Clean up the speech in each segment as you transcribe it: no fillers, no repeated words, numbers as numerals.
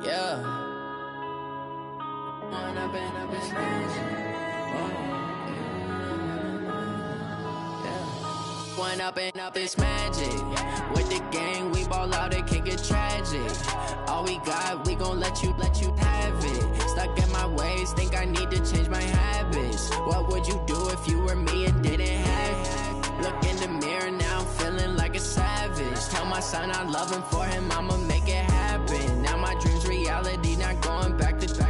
Yeah. When I've been smashing. When up it's magic. With the gang, we ball out, it can get tragic. All we got, we gon' let you have it. Stuck in my ways, think I need to change my habits. What would you do if you were me and didn't have it? Look in the mirror, now I'm feeling like a savage. Tell my son I love him, for him I'ma make it happen. Now my dream's reality, not going back to.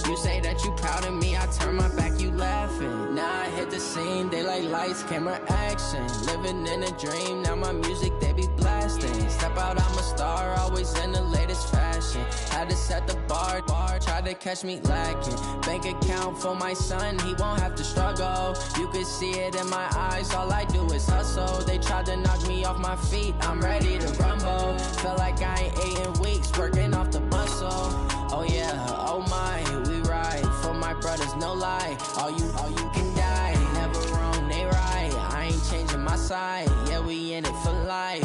You say that you proud of me, I turn my back, you laughing. Now I hit the scene, they like lights, camera, action. Living in a dream, now my music, they be blasting. Step out, I'm a star, always in the latest fashion. Had to set the bar, try to catch me lacking. Bank account for my son, he won't have to struggle. You can see it in my eyes, all I do is hustle. They tried to knock me off my feet, I'm ready to rumble. Feel like I ain't ate in weeks, working off the muscle. Oh yeah, oh my, we ride for my brothers, no lie. All you can die, never wrong, they right. I ain't changing my side, yeah, we in it for life.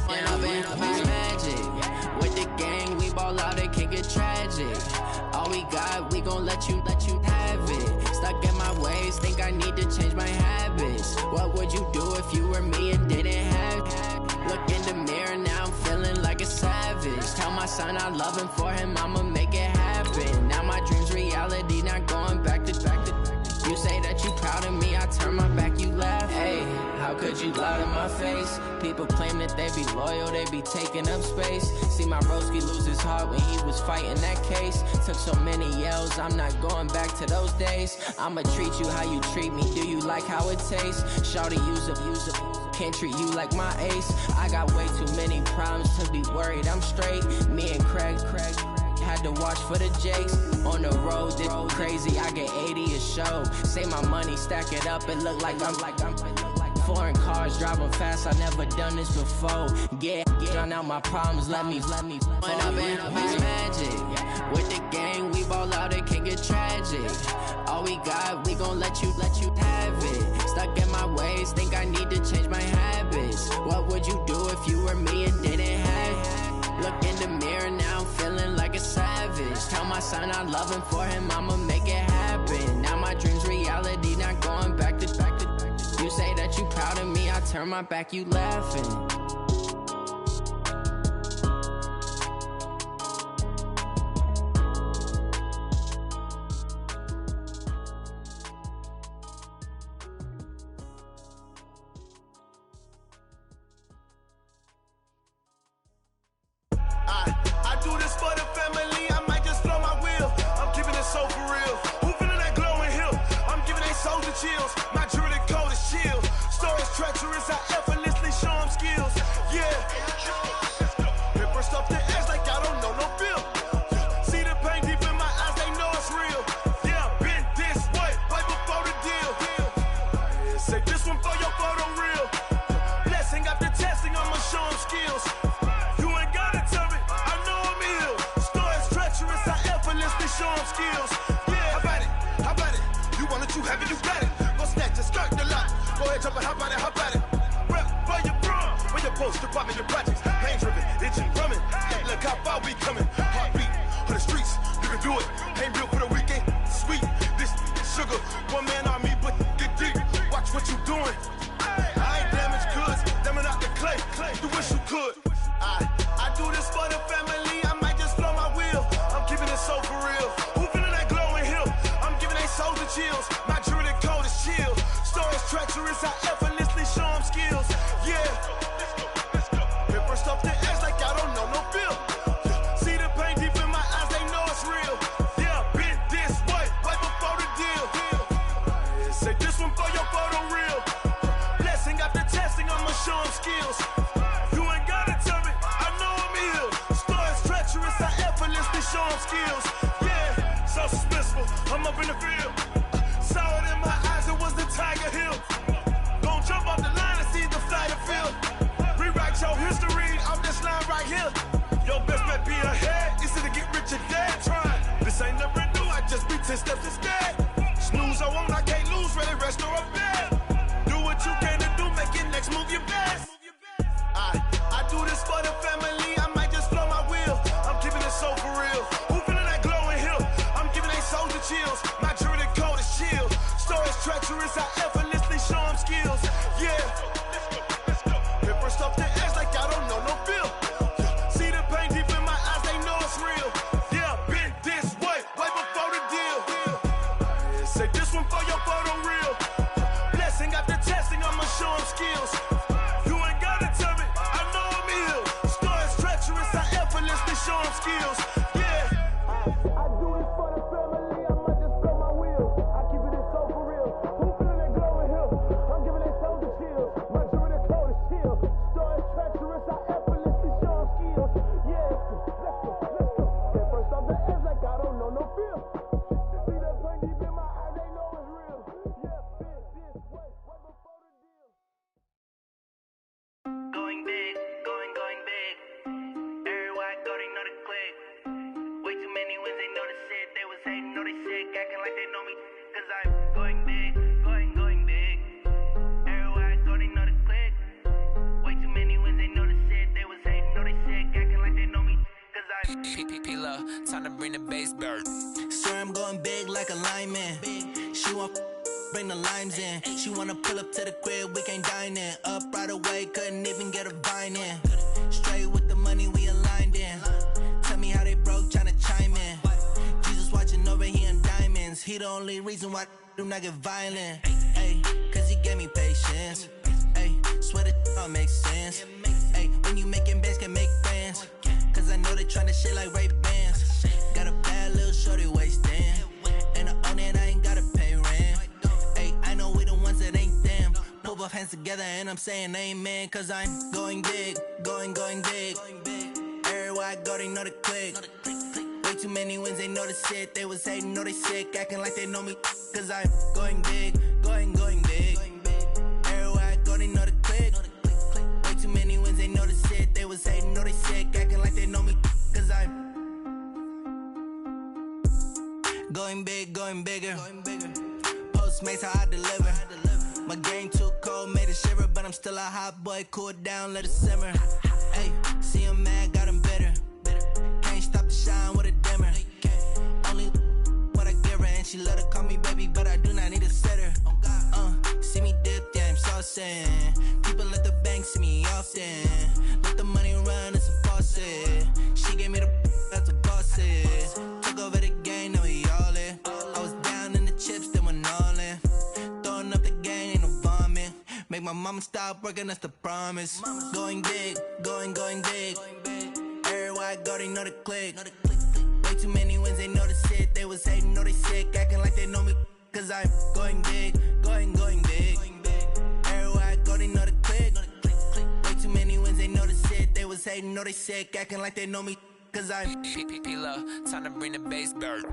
When I've been magic. With the gang, we ball out, it can get tragic. All we got, we gon' let you have it. Stuck in my ways, think I need to change my habits. What would you do if you were me and didn't have it? Look in the mirror, now I'm feeling like a savage. Tell my son I love him, for him I'ma make it happen. Now my dream's reality, not going back to. You say that you proud of me, I turn my back, you laugh. Hey, how could you lie to my face? People claim that they be loyal, they be taking up space. See my broski lose his heart when he was fighting that case. Took so many yells, I'm not going back to those days. I'ma treat you how you treat me, do you like how it tastes? Shawty, use up, can't treat you like my ace. I got way too many problems to be worried, I'm straight. Me and Craig had to watch for the Jakes. On the road, this crazy, I get 80 a show. Say my money, stack it up, it look like I'm foreign cars, driving fast, I never done this before. Get drown out my problems, let me When I've been magic. With the gang, we ball out, it can get tragic. All we got, we gon' let you have it. Stuck in my ways, think I need to change my habits. What would you do if you were me and didn't have it? Look in the mirror, now I'm feeling like a savage. Tell my son I love him, for him I'ma make it happen. Now my dream's reality, not going back to. You say that you proud of me, I turn my back, you laughing. I do this for the family, I might just blow my wheel. I'm keeping it so for real. Who feeling that glowing hill? I'm giving they souls the chills. My jewelry cold is chill. Stories treacherous, I effortlessly show them skills. Yeah. Paper stuff the edge like I don't know no bill. See the pain deep in my eyes, they know it's real. Yeah, been this way, right before the deal. Say this one for your photo real. Blessing after testing, I'ma show them skills. You ain't gotta tell me, I know I'm ill. Stories treacherous, I effortlessly show them skills. Yeah, how about it? You want it, you have it, you got it. Go snatch a skirt the lot. Go ahead, jump it, how about it? Rep for your bro, when your post department, your projects. Pain driven, itching, drumming. Hey, look how far we coming. Heartbeat on the streets, you can do it. Ain't built for the weekend, sweet. This sugar, one man army, but get deep. Watch what you doing. I ain't damaged goods, damn out the clay. You wish you could. I do this for the family, I might just blow my wheel. I'm keeping it so for real. Who feeling that glowing hill? I'm giving they souls the chills. My jewelry cold is chill. Stories treacherous, I effortlessly show them skills. Yeah. Paper stuff the edge like I don't know no bill. See the pain deep in my eyes, they know it's real. Yeah, been this way, right before the deal. Say this one for your photo real. Blessing after testing, I'ma show them skills. You ain't gotta tell me, I know I'm ill. Stories treacherous, I effortlessly show them skills. Yeah, so suspenseful, I'm up in the field. Saw it in my eyes, it was the Tiger Hill. Gon' jump off the line and see the fly the field. Rewrite your history off this line right here. Your best bet be ahead, easy to get rich or dead. Trying, this ain't never new, I just be 10 steps instead. Snooze I won't, I can't lose, ready, rest or a bed. Do what you can to do, make your next move your best. I do this for the family, I might just blow my wheel. I'm keeping it so for real. bring the bass bird. Swear I'm going big like a lineman. She want bring the limes in. She wanna pull up to the crib, we can't dine in. Up right away, couldn't even get a vine in. Straight with the money we aligned in. Tell me how they broke, tryna chime in. Jesus watching over here in diamonds. He the only reason why I do not get violent. Ay, cause he gave me patience. Ay, swear that all makes sense. Ay, when you making bands, can make friends. Cause I know they tryna shit like Ray-Bans. Got a bad little shorty wasting. And I own it, I ain't gotta pay rent. Ay, I know we the ones that ain't them. Pull both hands together and I'm saying amen. Cause I'm going big, going big. Everywhere I go, they know the click. Way too many wins, they know the shit. They was hating, know they sick, acting like they know me. Cause I'm going big, going big. Everywhere I go, they know the click. Way too many wins, they know the shit. They was hating, know they sick, acting like they know me. Cause I'm going big, going bigger. Postmates, how I deliver. My game too cold, made it shiver. But I'm still a hot boy, cool it down, let it simmer. Hey, see him mad, got him bitter. Can't stop the shine with a dimmer. Only what I give her, and she love to call me baby, but I do not need a sitter. See me dip, yeah, I'm saucing. People at the bank see me often. Let the money run, it's a faucet. She gave me the that's a boss it. Took over the game, now we all in. I was down in the chips, then went all in. Throwing up the gang, ain't no vomit. Make my mama stop working, that's the promise. Going big, going big. Everywhere I go, they know the click. Way too many wins, they know the shit. They was hating, know they sick, acting like they know me. Cause I'm going big, going big. Everywhere I go, they know the click. Way too many wins, they know the shit. They was hating, know they sick, acting like they know me. Cause I'm P-P-P-Love, time to bring the bass bird.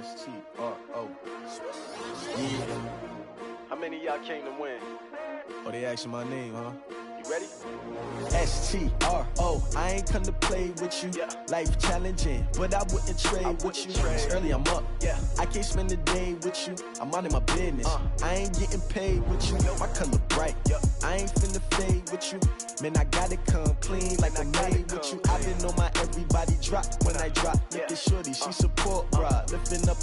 S-T-R-O. Yeah. How many of y'all came to win? Oh, they asking my name, huh? You ready? S-T-R-O. I ain't come to play with you. Yeah. Life challenging, but I wouldn't trade with you. It's early, I'm up. Yeah. I can't spend the day with you. I'm minding my business. I ain't getting paid with you. My color bright. Yeah. I ain't finna fade with you. Man, I gotta come clean like I made with you. I been on my everybody drop when I drop. Look at shorty, she support, bruh. Lifting up,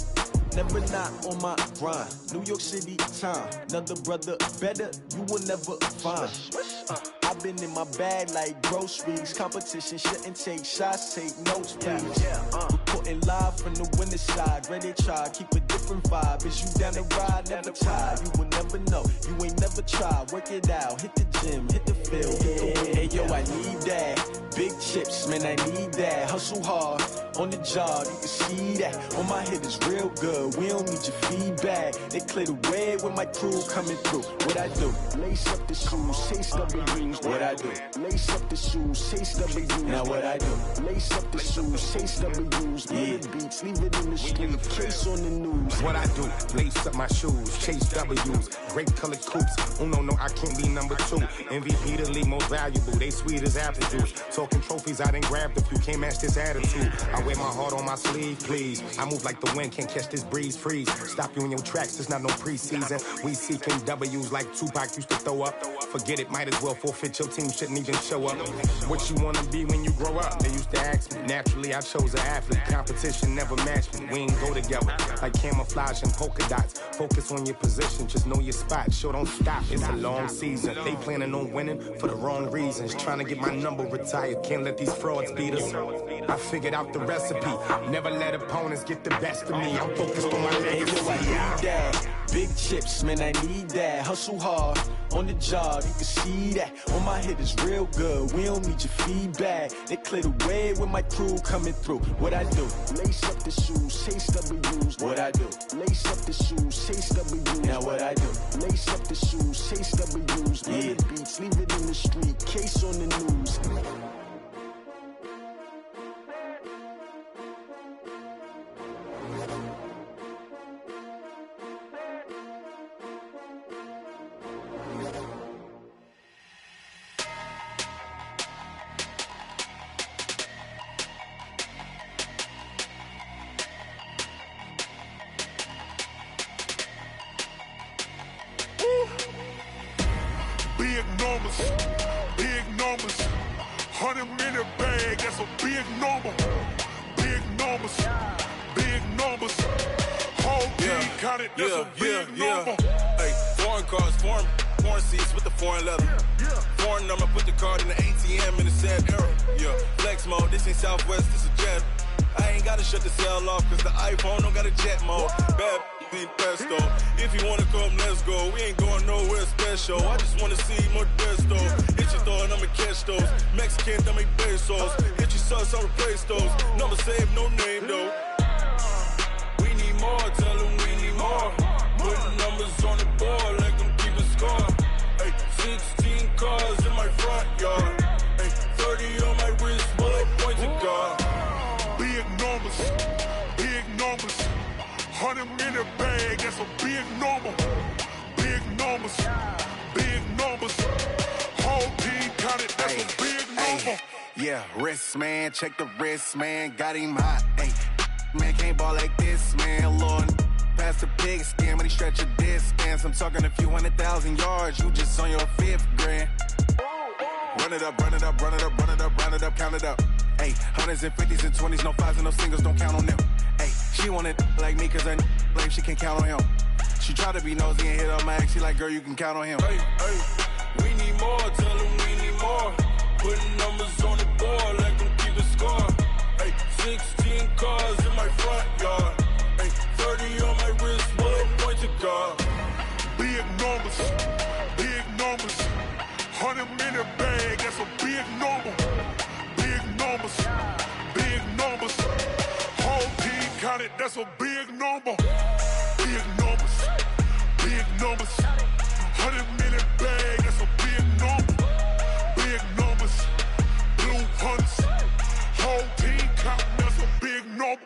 never not on my grind. New York City time, another brother better, you will never find. I've been in my bag like groceries. Competition shouldn't take shots, take notes, please. Reporting live from the winter side. Ready to try, keep a different vibe. Is you down the ride, never tired. You will never know, you ain't never tried. Work it out, hit the gym, hit the field, hit the wind. Hey yo, I need that. Big chips, man, I need that. Hustle hard, on the job, you can see that. On my head is real good, we don't need your feedback. They clear the way when my crew coming through. What I do? Lace up the shoes, chase W's. What I do? Lace up the shoes, chase W's. Now what I do? Lace up the shoes, chase W's. Yeah. Beats, leave it in the street, case on the news. What I do? Lace up my shoes, chase W's. Great colored coops. Oh no, I can't be number 2. MVP the league most valuable. They sweet as apple juice. Talking trophies, I done grabbed a few. Can't match this attitude. I wear my heart on my sleeve, please. I move like the wind, can't catch this breeze. Freeze. Stop you in your tracks. It's not no preseason. We seeking W's like Tupac used to throw up. Forget it, might as well forfeit. Your team shouldn't even show up. What you wanna be when you grow up? They used to ask me. Naturally, I chose an athlete. Competition never matched me. We ain't go together like camouflage and polka dots. Focus on your position, just know your spot. Sure, don't stop. It's a long season. They planning on winning for the wrong reasons. Trying to get my number retired. Can't let these frauds beat us. I figured out the recipe. Never let opponents get the best of me. I'm focused on my legacy. I need that. Big chips, man, I need that. Hustle hard, on the job, you can see that. On my head is real good, we don't need your feedback. They clear the way when my crew coming through. What I do? Lace up the shoes, chase W's. What I do? Lace up the shoes, chase W's. Now what I do? Lace up the shoes, chase W's. Yeah. Beats, leave it in the street. numbers, big numbers. 100-minute bag, that's a big number. Big numbers, big numbers. Whole team counted, that's a big number. Hey, foreign cars, foreign seats with the foreign leather. Foreign number, put the card in the ATM in the sad era. Yeah, flex mode, this ain't Southwest, this is jet. I ain't gotta shut the cell off, cause the iPhone don't got a jet mode. Bad need pesto. If you wanna come, let's go. We ain't going nowhere special. I just wanna see more desto. Hit your throw and I'ma catch those. Mexican, dummy pesos. Hit your sus, I'll replace those. Number save, no name though. We need more, tell them we need more. Putting numbers on the board, like them keep a score. Hey, 16 cars in my front yard. Hey, 30 on my wrist, bullet pointed car. Big numbers, big numbers. 100-minute bag, that's a big number. Big numbers, big numbers. Whole team counted, that's a big number. Yeah, wrist man, check the wrist man, got him hot. Ay, man can't ball like this, man. Lord, past the pig skin when he stretch a distance. I'm talking a few 100,000 yards, you just on your 5th grand. Run it up, run it up, run it up, run it up, round it up, count it up. Ay, 100s and 50s and 20s, no 5s and no singles, don't count on them. Ay, she want it like me cause I like she can count on him. She try to be nosy and hit up my ex, she like, girl, you can count on him. Hey, we need more, tell them we need more. Putting numbers on the board, like them keep a score. Hey, 16 cars in my front yard. Hey, 30 on my wrist, bullet pointed car. Big numbers, big numbers. 100-minute bag, that's a big number. Big numbers, big numbers. Whole team counted, that's a big number. Big numbers, big numbers. 100-minute bag, that's a big number. Big numbers, blue hunts. Whole team counting, that's a big number.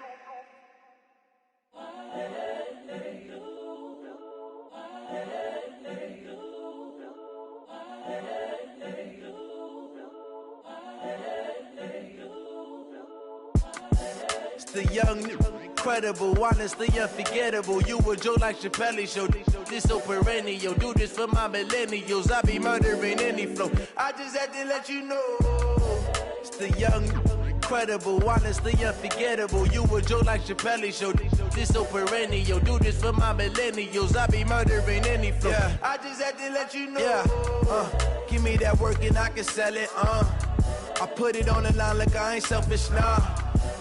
It's the young, incredible, honestly unforgettable. You a Joe like Chappelle show. This so perennial. Do this for my millennials. I be murdering any flow. I just had to let you know. It's the young, incredible, honestly unforgettable. You a Joe like Chappelle show. This so perennial. Do this for my millennials. I be murdering any flow. Yeah. I just had to let you know. Yeah. Give me that work and I can sell it. I put it on the line like I ain't selfish, nah.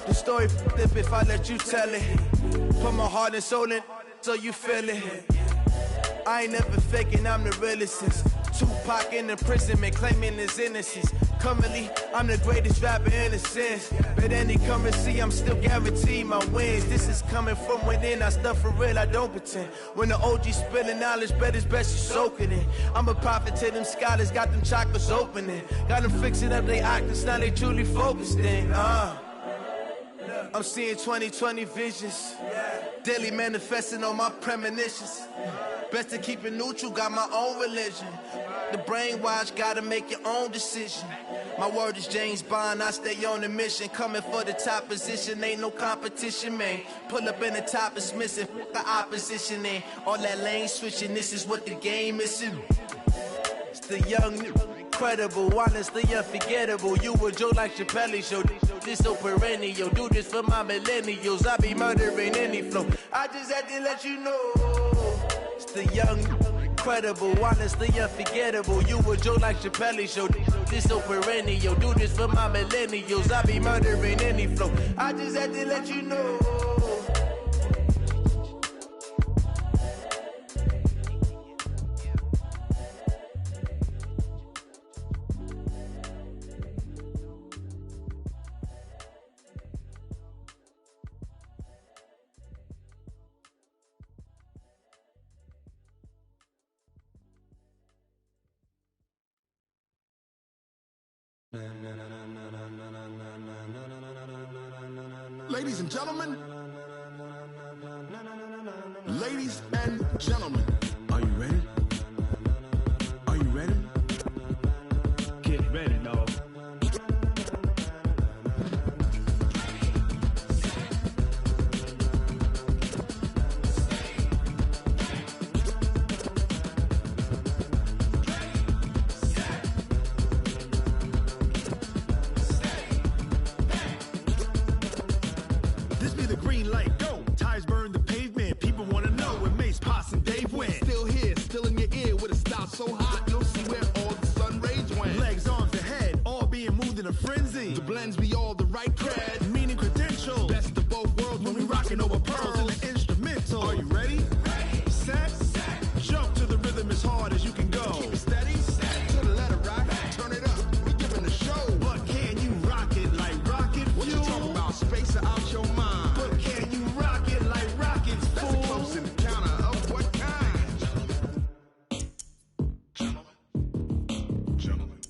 The story flip if I let you tell it. Put my heart and soul in so you feel it. I ain't never faking, I'm the realest since Tupac in imprisonment, claiming his innocence. Currently, I'm the greatest rapper in a sense. But any currency, I'm still guaranteed my wins. This is coming from within, I stuff for real, I don't pretend. When the OG spilling knowledge, bet it's best you soak it in. I'm a prophet to them scholars, got them chakras opening. Got them fixing up they octaves, now they truly focused in. I'm seeing 2020 visions. Daily manifesting on my premonitions. Best to keep it neutral, got my own religion. The brainwash, gotta make your own decision. My word is James Bond, I stay on the mission. Coming for the top position, ain't no competition, man. Pull up in the top is missing, the opposition in. All that lane switching, this is what the game is. It's the young, incredible, honestly unforgettable. You a Joe like Chappelle show. This so perennial. Do this for my millennials. I be murdering any flow. I just had to let you know. It's the young, incredible, honestly unforgettable. You a Joe like Chappelle show. This so perennial. Do this for my millennials. I be murdering any flow. I just had to let you know. Ladies and gentlemen, ladies and gentlemen, are you ready? Are you ready? Get ready, dog. mother pearls in the instrumental. Are you ready? Set. Jump to the rhythm as hard as you can go. Keep it steady. To the letter right. Turn it up. We giving the show. But can you rock it like rocket fuel? What you talking about? Space out your mind. But can you rock it like rockets, fool? That's a close encounter of what kind? Gentlemen.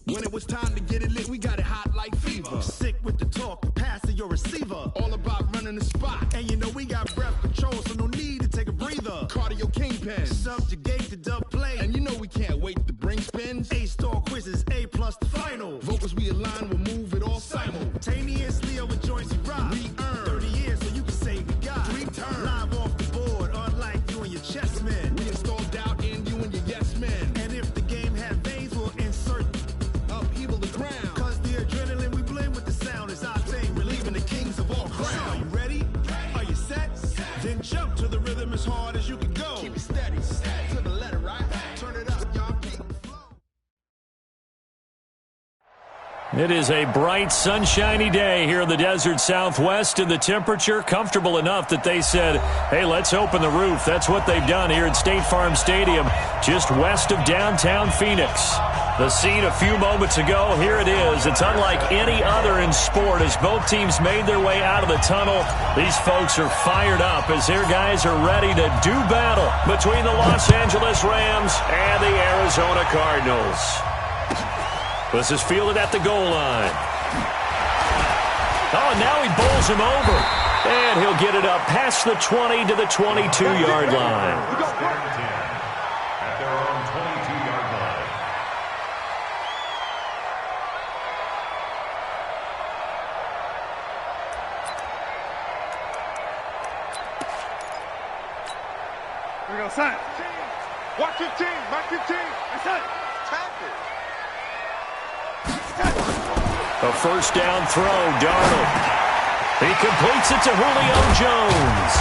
When it was time to get it lit, we got it hot like fever. Sick with the talk, passing your receiver. All about running the spot. And you know we got breath control, so no need to take a breather. Cardio kingpin, subjugate the dub play. And you know we can't wait to bring spins. A-star quizzes, A+ the final. Vocals we align, we'll move it all simultaneously over joints we rock. We earn 30 years, so you can say we got 3 turns. Live off the board, unlike you and your chess men. We install doubt in you and your yes men. And if the game had veins, we'll insert upheaval the ground. Cause the adrenaline we blend with the sound is our thing. Relieving the kings of all crowns. Are you ready? Are you set? Then jump to the rhythm as hard as you can go. Keep it steady. To the letter right. Turn it up, y'all. It is a bright, sunshiny day here in the desert Southwest, and the temperature comfortable enough that they said, hey, let's open the roof. That's what they've done here at State Farm Stadium, just west of downtown Phoenix. The scene a few moments ago, here it is. It's unlike any other in sport as both teams made their way out of the tunnel. These folks are fired up as their guys are ready to do battle between the Los Angeles Rams and the Arizona Cardinals. This is fielded at the goal line. Oh, and now he bowls him over. And he'll get it up past the 20 to the 22-yard line. At their own 22-yard line. Here we go, sign. Watch 15, mark 15. That's it. Tap it. A first down throw, Darnold. He completes it to Julio Jones.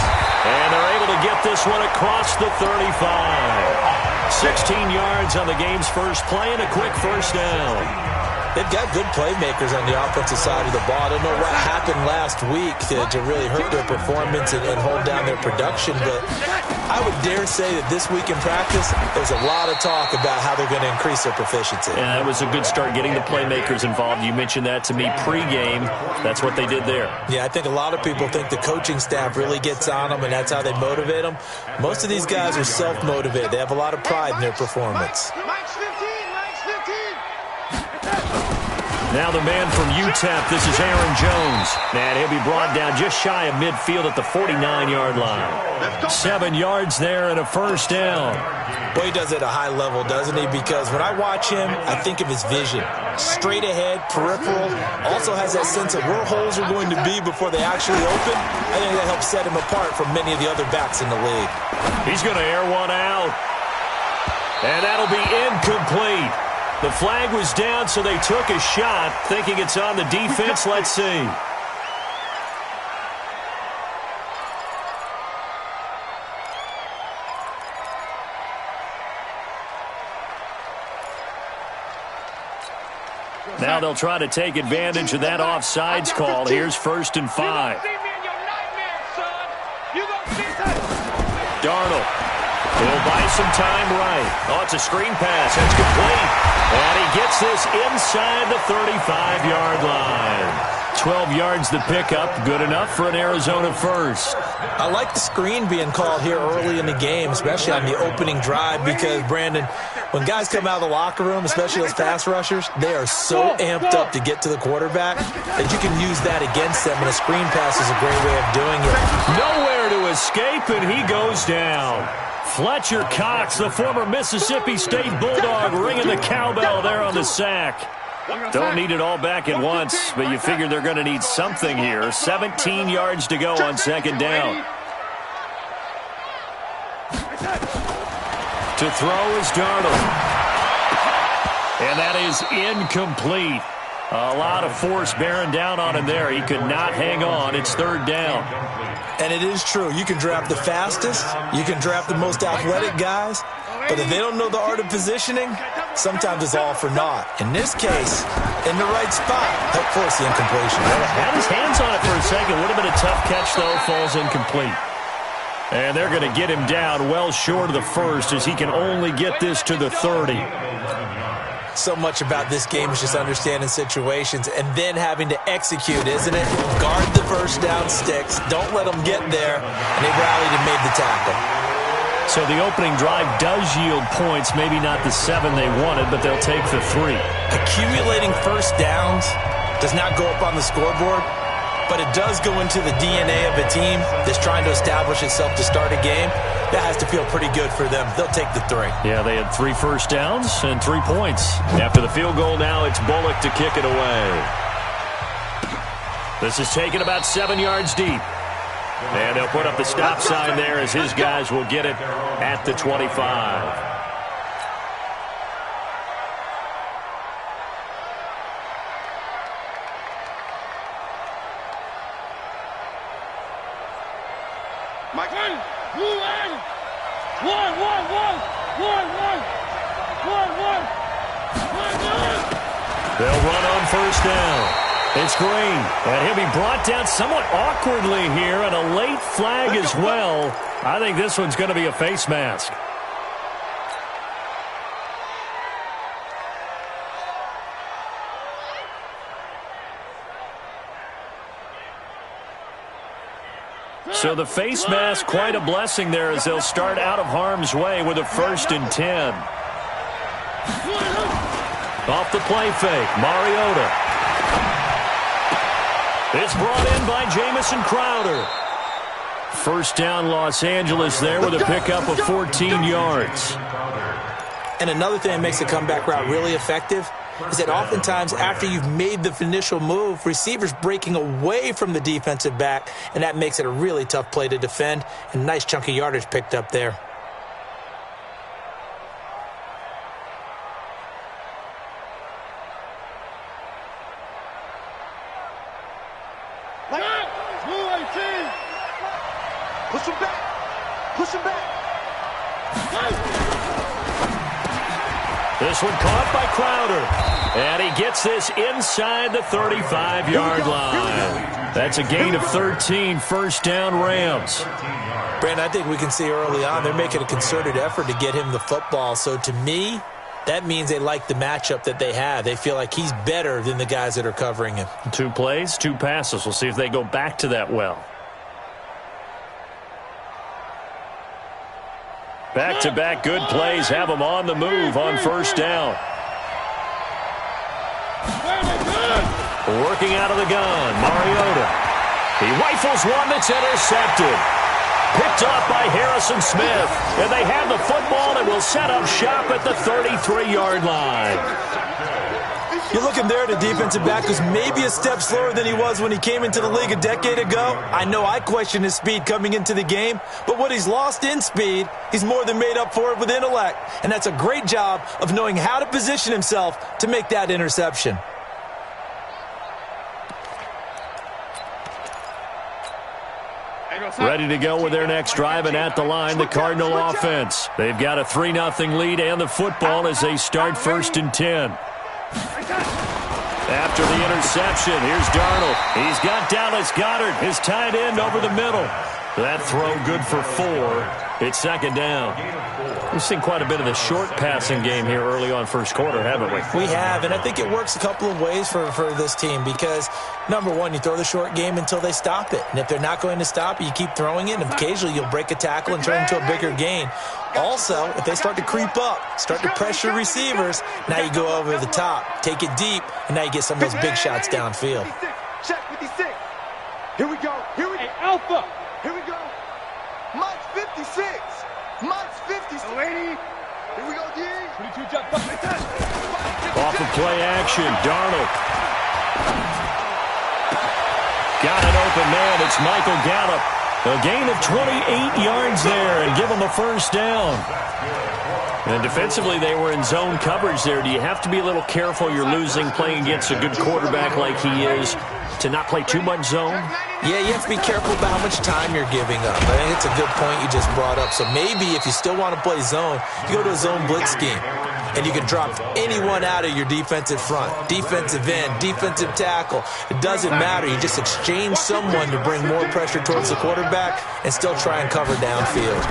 And they're able to get this one across the 35. 16 yards on the game's first play and a quick first down. They've got good playmakers on the offensive side of the ball. I don't know what happened last week to really hurt their performance and hold down their production, but I would dare say that this week in practice, there's a lot of talk about how they're going to increase their proficiency. Yeah, that was a good start getting the playmakers involved. You mentioned that to me pregame. That's what they did there. Yeah, I think a lot of people think the coaching staff really gets on them, and that's how they motivate them. Most of these guys are self-motivated. They have a lot of pride in their performance. Now the man from UTEP, this is Aaron Jones. And he'll be brought down just shy of midfield at the 49-yard line. 7 yards there and a first down. Well, he does it at a high level, doesn't he? Because when I watch him, I think of his vision. Straight ahead, peripheral. Also has that sense of where holes are going to be before they actually open. I think that helps set him apart from many of the other backs in the league. He's going to air one out. And that'll be incomplete. The flag was down, so they took a shot, thinking it's on the defense. Let's see. Now they'll try to take advantage of that offsides call. Here's 1st and 5. Darnold. He'll buy some time right. Oh, it's a screen pass. That's complete. And he gets this inside the 35-yard line. 12 yards the pickup. Good enough for an Arizona first. I like the screen being called here early in the game, especially on the opening drive, because, Brandon, when guys come out of the locker room, especially those pass rushers, they are so amped up to get to the quarterback that you can use that against them, and a screen pass is a great way of doing it. Nowhere to escape, and he goes down. Fletcher Cox, the former Mississippi State Bulldog, ringing the cowbell there on the sack. Don't need it all back at once, but you figure they're going to need something here. 17 yards to go on 2nd down. To throw is Darnold. And that is incomplete. A lot of force bearing down on him there. He could not hang on. It's 3rd down. And it is true. You can draft the fastest. You can draft the most athletic guys. But if they don't know the art of positioning, sometimes it's all for naught. In this case, in the right spot, help force the incompletion. Had his hands on it for a second. Would have been a tough catch, though. Falls incomplete. And they're going to get him down well short of the first as he can only get this to the 30. So much about this game is just understanding situations and then having to execute, isn't it? Guard the first down sticks. Don't let them get there. And they rallied and made the tackle. So the opening drive does yield points, maybe not the 7 they wanted, but they'll take the 3. Accumulating first downs does not go up on the scoreboard, but it does go into the DNA of a team that's trying to establish itself to start a game. That has to feel pretty good for them. They'll take the 3. Yeah, they had 3 first downs and 3 points. After the field goal now, it's Bullock to kick it away. This is taken about 7 yards deep. And they'll put up the stop sign there as his guys will get it at the 25. They'll run on first down. It's Green, and he'll be brought down somewhat awkwardly here, and a late flag as well. I think this one's going to be a face mask. So the face mask, quite a blessing there as they'll start out of harm's way with a 1st and 10. Off the play fake, Mariota. It's brought in by Jamison Crowder. First down, Los Angeles there with a pickup of 14 yards. And another thing that makes the comeback route really effective is that oftentimes after you've made the initial move, receivers breaking away from the defensive back, and that makes it a really tough play to defend, and a nice chunk of yardage picked up there. Push him back. Push him back. This one caught by Crowder. And he gets this inside the 35-yard line. That's a gain of 13, first down Rams. Brandon, I think we can see early on they're making a concerted effort to get him the football. So to me, that means they like the matchup that they have. They feel like he's better than the guys that are covering him. 2 plays, 2 passes. We'll see if they go back to that well. Back-to-back good plays have them on the move on first down. Working out of the gun, Mariota. He rifles one that's intercepted. Picked off by Harrison Smith. And they have the football and will set up shop at the 33-yard line. You're looking there at a defensive back who's maybe a step slower than he was when he came into the league a decade ago. I know I questioned his speed coming into the game, but what he's lost in speed, he's more than made up for it with intellect. And that's a great job of knowing how to position himself to make that interception. Ready to go with their next drive, and at the line, the Cardinal offense. They've got a 3-0 lead and the football as they start 1st and 10. After the interception, here's Darnold. He's got Dallas Goedert, his tight end, over the middle. That throw good for 4. It's 2nd down. We've seen quite a bit of the short passing game here early on first quarter, haven't we? We have, and I think it works a couple of ways for this team because, number one, you throw the short game until they stop it. And if they're not going to stop it, you keep throwing it, and occasionally you'll break a tackle and turn into a bigger gain. Also, if they start to creep up, start to pressure receivers, now you go over the top, take it deep, and now you get some of those big shots downfield. Check 56. Here we go. Here we go. Hey, Alpha. Here we go. Mike's 56. Mike's 56. Here we go, D. 22 jump. Off of play action, Darnold. Got an open man. It's Michael Gallup. A gain of 28 yards there and give them a first down. And defensively, they were in zone coverage there. Do you have to be a little careful? You're losing playing against a good quarterback like he is to not play too much zone? Yeah, you have to be careful about how much time you're giving up. I think it's a good point you just brought up. So maybe if you still want to play zone, you go to a zone blitz scheme. and you can drop anyone out of your defensive front, defensive end, defensive tackle. It doesn't matter. You just exchange someone to bring more pressure towards the quarterback and still try and cover downfield.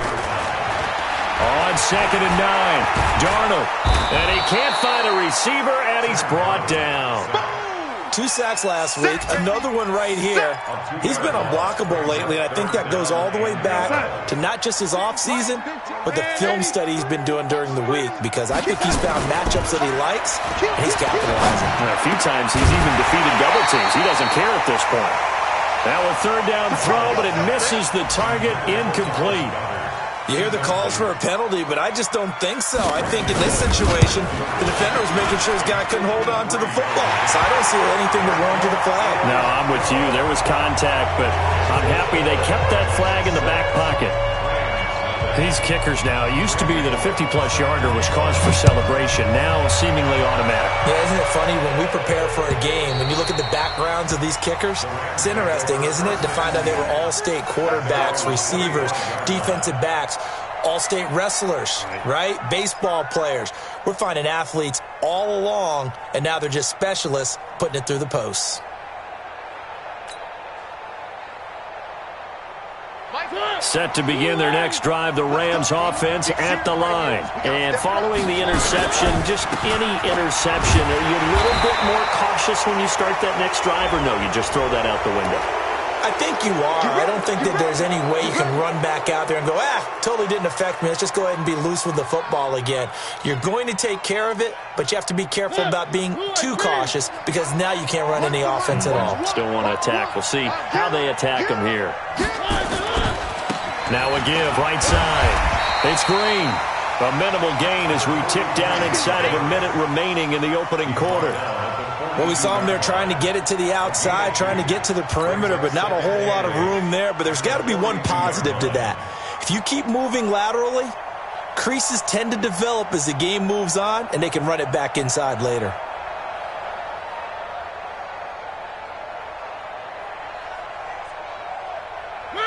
On 2nd and 9, Darnold. And he can't find a receiver, and he's brought down. 2 sacks last week, another one right here. He's been unblockable lately, and I think that goes all the way back to not just his offseason, but the film study he's been doing during the week, because I think he's found matchups that he likes, and he's capitalizing. A few times he's even defeated double teams. He doesn't care at this point. Now a 3rd down throw, but it misses the target, incomplete. You hear the calls for a penalty, but I just don't think so. I think in this situation, the defender was making sure his guy couldn't hold on to the football. So I don't see anything to warrant the flag. No, I'm with you. There was contact, but I'm happy they kept that flag in the back pocket. These kickers now, it used to be that a 50-plus yarder was cause for celebration. Now seemingly automatic. Yeah, isn't it funny when we prepare for a game, when you look at the backgrounds of these kickers, it's interesting, isn't it, to find out they were all-state quarterbacks, receivers, defensive backs, all-state wrestlers, right? Baseball players. We're finding athletes all along, and now they're just specialists putting it through the posts. Set to begin their next drive, the Rams offense at the line. And following the interception, just any interception, are you a little bit more cautious when you start that next drive, or no, you just throw that out the window? I think you are. I don't think that there's any way you can run back out there and go, totally didn't affect me. Let's just go ahead and be loose with the football again. You're going to take care of it, but you have to be careful about being too cautious, because now you can't run any offense at all. Still want to attack. We'll see how they attack them here. Now a give, right side. It's Green. A minimal gain as we tick down inside of a minute remaining in the opening quarter. Well, we saw him there trying to get it to the outside, trying to get to the perimeter, but not a whole lot of room there. But there's got to be one positive to that. If you keep moving laterally, creases tend to develop as the game moves on, and they can run it back inside later.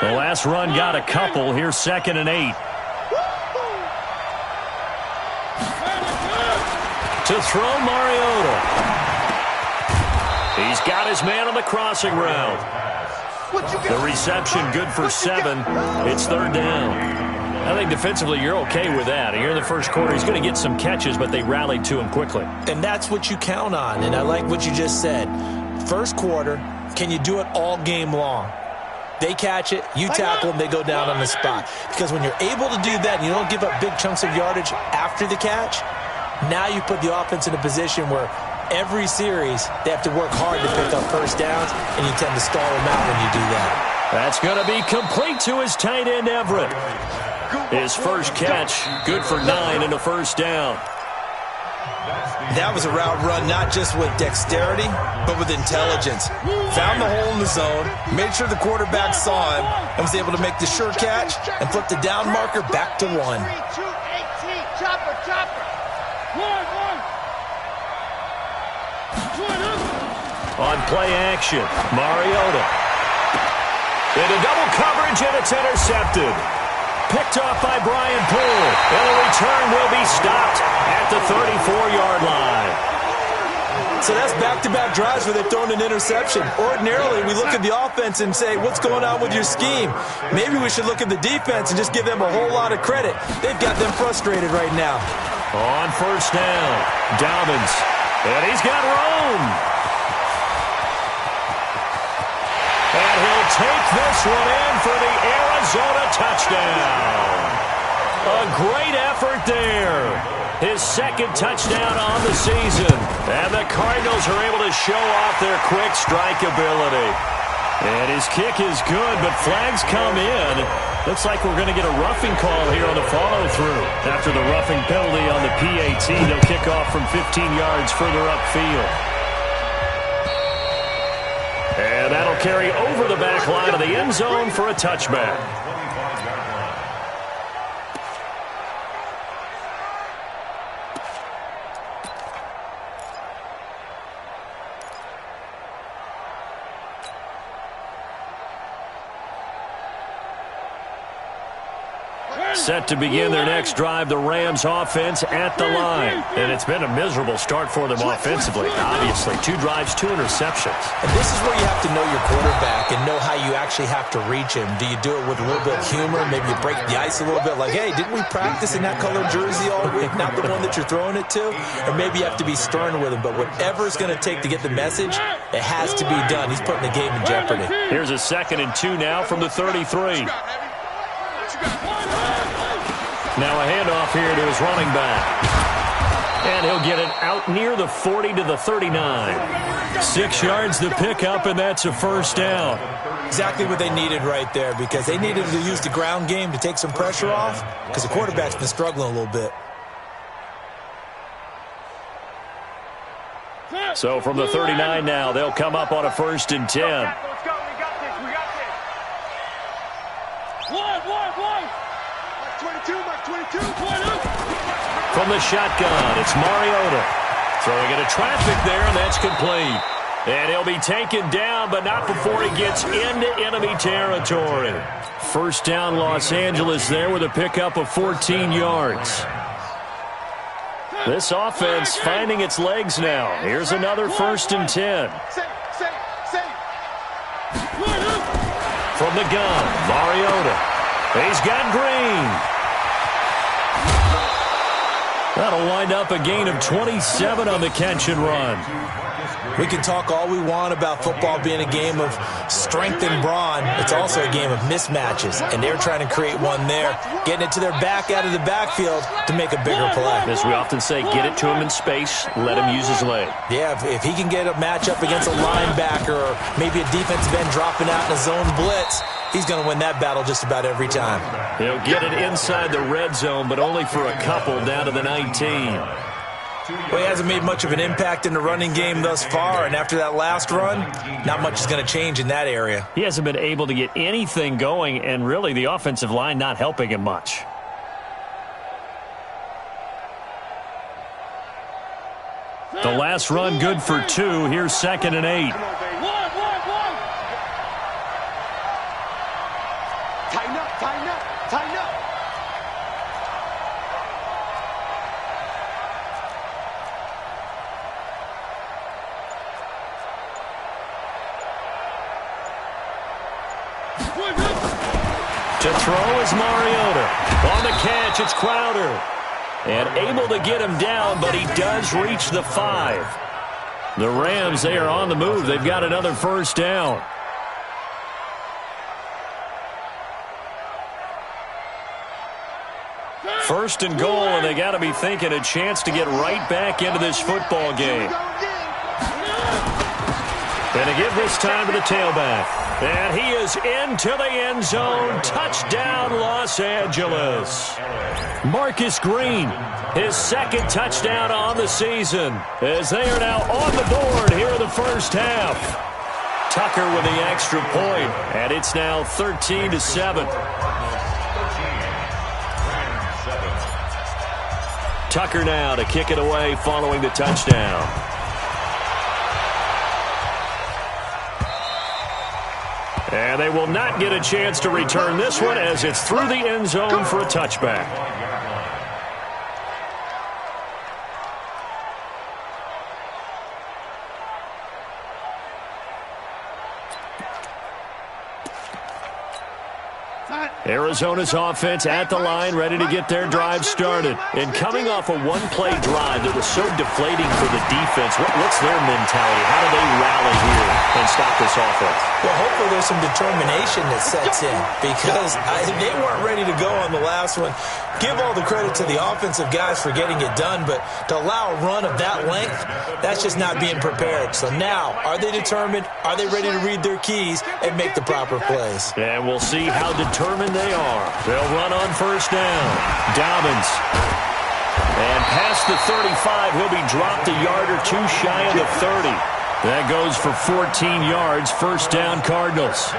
The last run got a couple. Here's 2nd and 8. To throw, Mariota. He's got his man on the crossing route. The reception good for 7. It's 3rd down. I think defensively you're okay with that. Here in the first quarter, he's going to get some catches, but they rallied to him quickly. And that's what you count on, and I like what you just said. First quarter, can you do it all game long? They catch it, you tackle them, they go down on the spot. Because when you're able to do that and you don't give up big chunks of yardage after the catch, now you put the offense in a position where every series they have to work hard to pick up first downs, and you tend to stall them out when you do that. That's going to be complete to his tight end, Everett. His first catch, good for 9 and a first down. That was a route run not just with dexterity, but with intelligence. Found the hole in the zone, made sure the quarterback saw him, and was able to make the sure catch and flip the down marker back to 1. On play action, Mariota. Into double coverage, and it's intercepted. Picked off by Brian Poole, and the return will be stopped at the 34-yard line. So that's back-to-back drives where they've thrown an interception. Ordinarily, we look at the offense and say, what's going on with your scheme? Maybe we should look at the defense and just give them a whole lot of credit. They've got them frustrated right now. On first down, Dobbins, and he's got room. And he'll take this one in for the Arizona touchdown. A great effort there. His 2nd touchdown on the season. And the Cardinals are able to show off their quick strike ability. And his kick is good, but flags come in. Looks like we're going to get a roughing call here on the follow-through. After the roughing penalty on the PAT, they'll kick off from 15 yards further upfield. And that'll carry over the back line of the end zone for a touchback. Set to begin their next drive, the Rams offense at the line. And it's been a miserable start for them offensively, obviously. 2 drives, 2 interceptions. And this is where you have to know your quarterback and know how you actually have to reach him. Do you do it with a little bit of humor? Maybe you break the ice a little bit like, hey, didn't we practice in that colored jersey all week? Not the one that you're throwing it to? Or maybe you have to be stern with him. But whatever it's going to take to get the message, it has to be done. He's putting the game in jeopardy. Here's a 2nd and 2 now from the 33. Now a handoff here to his running back. And he'll get it out near the 40 to the 39. 6 yards the pickup, and that's a first down. Exactly what they needed right there, because they needed to use the ground game to take some pressure off, because the quarterback's been struggling a little bit. So from the 39 now, they'll come up on a 1st and 10. Let's go. We got this. One. 22. From the shotgun, it's Mariota. Throwing into traffic there, and that's complete. And he'll be taken down, but not before he gets into enemy territory. First down, Los Angeles there with a pickup of 14 yards. This offense finding its legs now. Here's another 1st and 10. From the gun, Mariota. He's got Green. That'll wind up a gain of 27 on the catch and run. We can talk all we want about football being a game of strength and brawn. It's also a game of mismatches, and they're trying to create one there, getting it to their back out of the backfield to make a bigger play. As we often say, get it to him in space, let him use his leg. Yeah, if he can get a matchup against a linebacker or maybe a defensive end dropping out in a zone blitz, he's going to win that battle just about every time. He'll get it inside the red zone, but only for a couple down to the 19. Well, he hasn't made much of an impact in the running game thus far, and after that last run, not much is going to change in that area. He hasn't been able to get anything going, and really the offensive line not helping him much. The last run good for 2. Here's 2nd and 8. Tighten up. To throw is Mariota. On the catch, it's Crowder. And able to get him down, but he does reach the 5. The Rams, they are on the move. They've got another first down. First and goal, and they got to be thinking a chance to get right back into this football game. And to give this time to the tailback. And he is into the end zone. Touchdown, Los Angeles. Marcus Green, his 2nd touchdown on the season, as they are now on the board here in the first half. Tucker with the extra point, and it's now 13-7. Tucker now to kick it away following the touchdown. And they will not get a chance to return this one as it's through the end zone for a touchback. Arizona's offense at the line, ready to get their drive started. And coming off a one-play drive that was so deflating for the defense, what's their mentality? How do they rally here and stop this offense? Well, hopefully there's some determination that sets in, because they weren't ready to go on the last one. Give all the credit to the offensive guys for getting it done, but to allow a run of that length, that's just not being prepared. So now, are they determined? Are they ready to read their keys and make the proper plays? And we'll see how determined they are. They'll run on first down. Dobbins. And past the 35, he'll be dropped a yard or 2 shy of the 30. That goes for 14 yards. First down, Cardinals.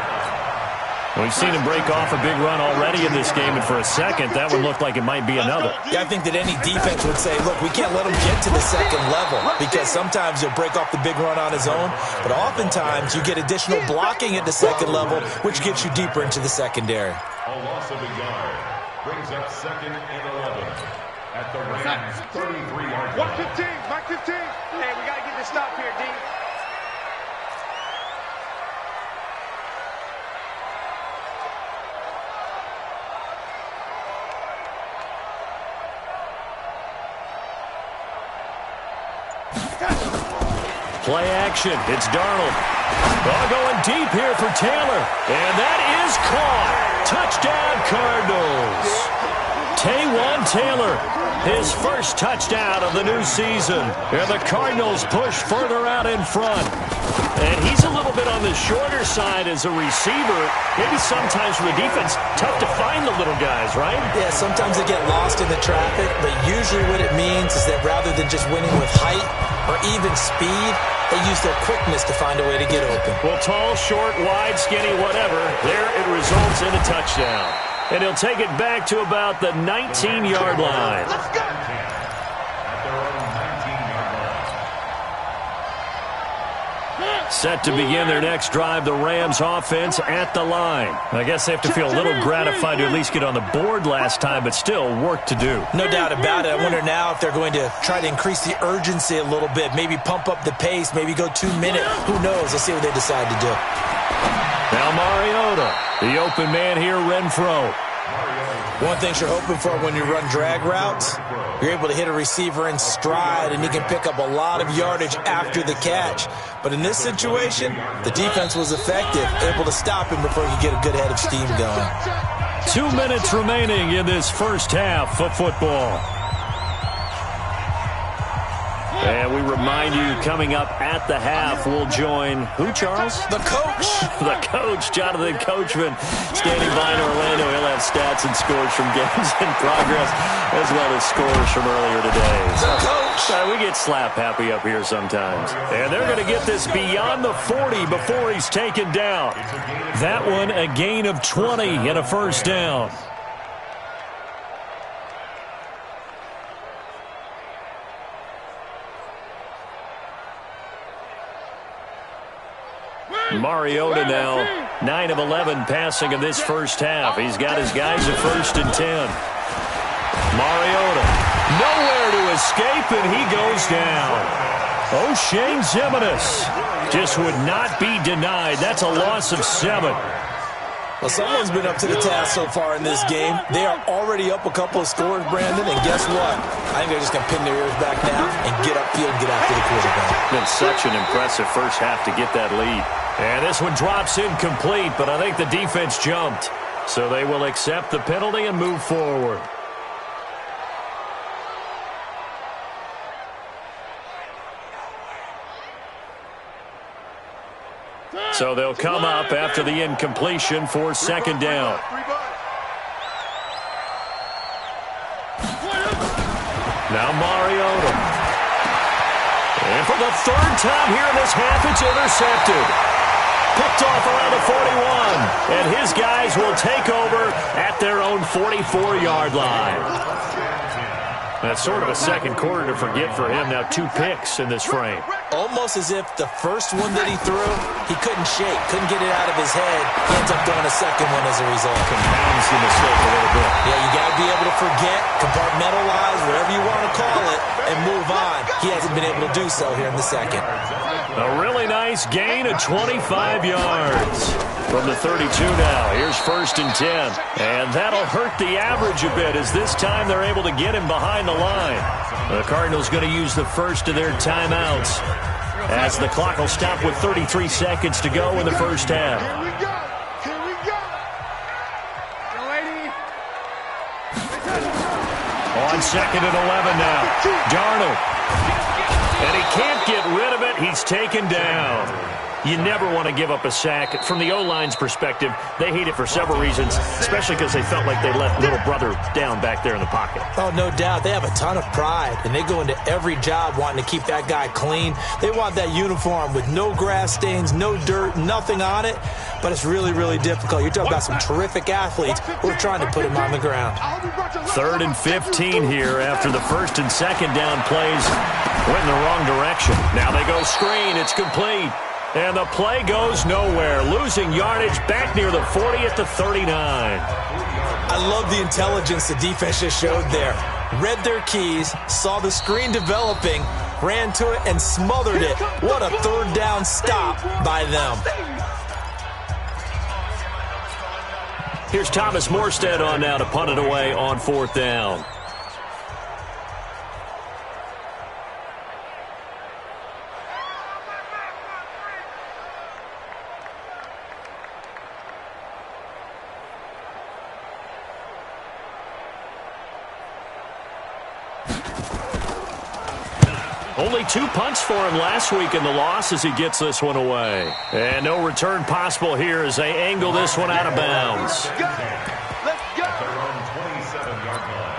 We've seen him break off a big run already in this game, and for a second, that would look like it might be another. Yeah, I think that any defense would say, look, we can't let him get to the second level, because sometimes he'll break off the big run on his own, but oftentimes you get additional blocking at the second level, which gets you deeper into the secondary. A loss of a yard. brings up 2nd and 11 at the Rams 33-yard line. 115, Mike 15. Hey, we got to get this stop here, D. Play action. It's Darnold. Going deep here for Taylor. And that is caught. Touchdown, Cardinals. Taywan Taylor, his first touchdown of the new season. And the Cardinals push further out in front. And he's a little bit on the shorter side as a receiver. Maybe sometimes for the defense, tough to find the little guys, right? Yeah, sometimes they get lost in the traffic, but usually what it means is that rather than just winning with height or even speed, they use their quickness to find a way to get open. Well, tall, short, wide, skinny, whatever, there it results in a touchdown. And he'll take it back to about the 19-yard line. Let's go. Set to begin their next drive, the Rams offense at the line. I guess they have to feel a little gratified to at least get on the board last time, but still work to do. No doubt about it. I wonder now if they're going to try to increase the urgency a little bit, maybe pump up the pace, maybe go 2 minute. Who knows? Let's see what they decide to do. Now Mariota, the open man here, Renfro. One thing you're hoping for when you run drag routes, you're able to hit a receiver in stride, and he can pick up a lot of yardage after the catch. But in this situation, the defense was effective, able to stop him before he could get a good head of steam going. 2 minutes remaining in this first half of football. And we remind you, coming up at the half, we'll join who, Charles? The coach. The coach, Jonathan Coachman, standing by in Orlando. He'll have stats and scores from games in progress, as well as scores from earlier today. The coach. We get slap happy up here sometimes. And they're going to get this beyond the 40 before he's taken down. That one, a gain of 20 and a first down. Mariota now 9 of 11 passing in this first half. He's got his guys at 1st and 10. Mariota nowhere to escape, and he goes down. O'Shane Ximines just would not be denied. That's a loss of 7. Well, someone's been up to the task so far in this game. They are already up a couple of scores, Brandon, and guess what? I think they're just going to pin their ears back now and get upfield and get after the quarterback. Been such an impressive first half to get that lead. And this one drops incomplete, but I think the defense jumped. So they will accept the penalty and move forward. So they'll come up after the incompletion for 2nd down. Now Mariota. And for the 3rd time here in this half, it's intercepted. Picked off around the 41. And his guys will take over at their own 44-yard line. That's sort of a second quarter to forget for him. Now 2 picks in this frame. Almost as if the first one that he threw, he couldn't shake, couldn't get it out of his head. He ends up throwing a second one as a result. Compounds the mistake a little bit. Yeah, you got to be able to forget, compartmentalize, whatever you want to call it, and move on. He hasn't been able to do so here in the second. A really nice gain of 25 yards. From the 32 now, here's 1st and 10. And that'll hurt the average a bit as this time they're able to get him behind the line. The Cardinals going to use the first of their timeouts as the clock will stop with 33 seconds to go in the first half. Here we go. Here we go. Go, lady. On 2nd and 11 now. Darnold. And he can't get rid of it. He's taken down. You never want to give up a sack. From the O-line's perspective, they hate it for several reasons, especially because they felt like they let little brother down back there in the pocket. Oh, no doubt. They have a ton of pride, and they go into every job wanting to keep that guy clean. They want that uniform with no grass stains, no dirt, nothing on it, but it's really, really difficult. You're talking about some terrific athletes who are trying to put him on the ground. 3rd and 15 here after the 1st and 2nd down plays went in the wrong direction. Now they go screen. It's complete. And the play goes nowhere. Losing yardage back near the 40 at the 39. I love the intelligence the defense just showed there. Read their keys, saw the screen developing, ran to it, and smothered it. What a third down stop by them. Here's Thomas Morstead on now to punt it away on 4th down. Only 2 punts for him last week in the loss as he gets this one away. And no return possible here as they angle this one out of bounds. Let's go. At their own 27-yard line.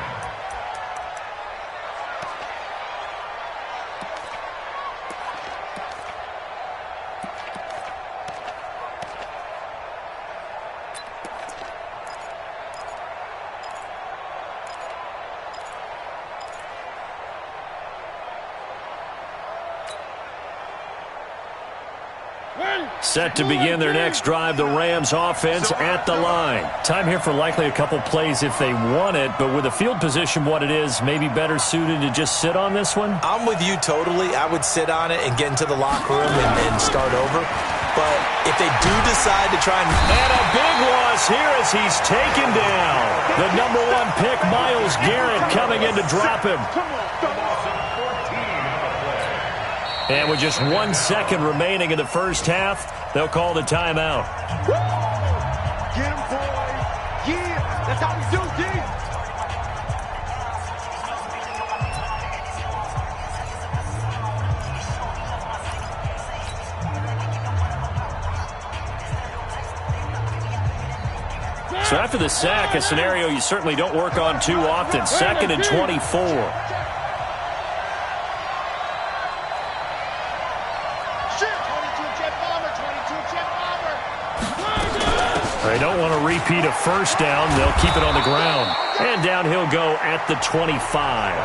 Set to begin their next drive, the Rams offense at the line. Time here for likely a couple plays if they want it, but with the field position what it is, maybe better suited to just sit on this one? I'm with you totally. I would sit on it and get into the locker room and start over. But if they do decide to try and a big loss here as he's taken down. The number 1 pick, Myles Garrett, coming in to drop him. And with just 1 second remaining in the first half, they'll call the timeout. Get him, boy. Yeah, that's how we do, D. So after the sack, a scenario you certainly don't work on too often. 2nd and 24. They don't want to repeat a first down. They'll keep it on the ground. And down he'll go at the 25.